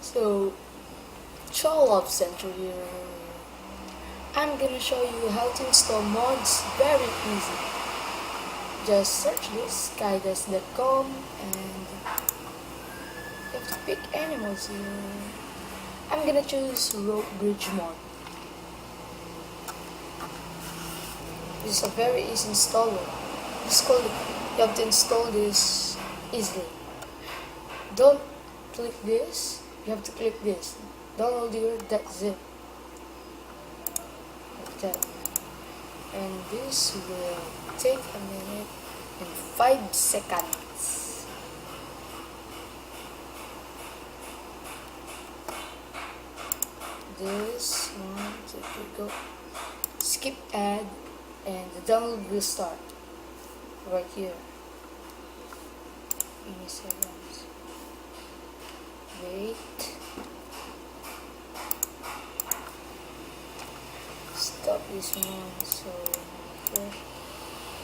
So, Troll of Century, I'm gonna show you how to install mods very easy. Just search this skydesk.com and you have to pick animals here. I'm gonna choose Rope Bridge mod. This is a very easy installer. You have to install this easily. Don't click this, you have to click this. Download your .zip like that. And this will take a minute and 5 seconds. This one, there we go. Skip ad and the download will start right here. Give me seconds. Wait. Stop this one.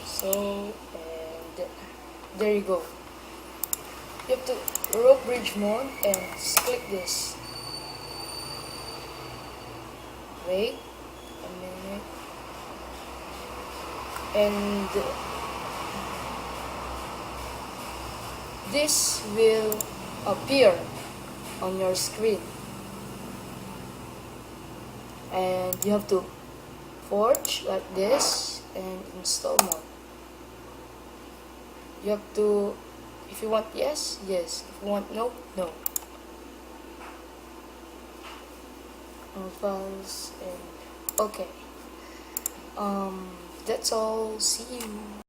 So and there you go. You have to rope bridge mode and click this. Wait a minute. And this will appear on your screen, and you have to forge like this and install more. You have to, if you want yes, yes, if you want no, no. Files and okay. That's all. See you.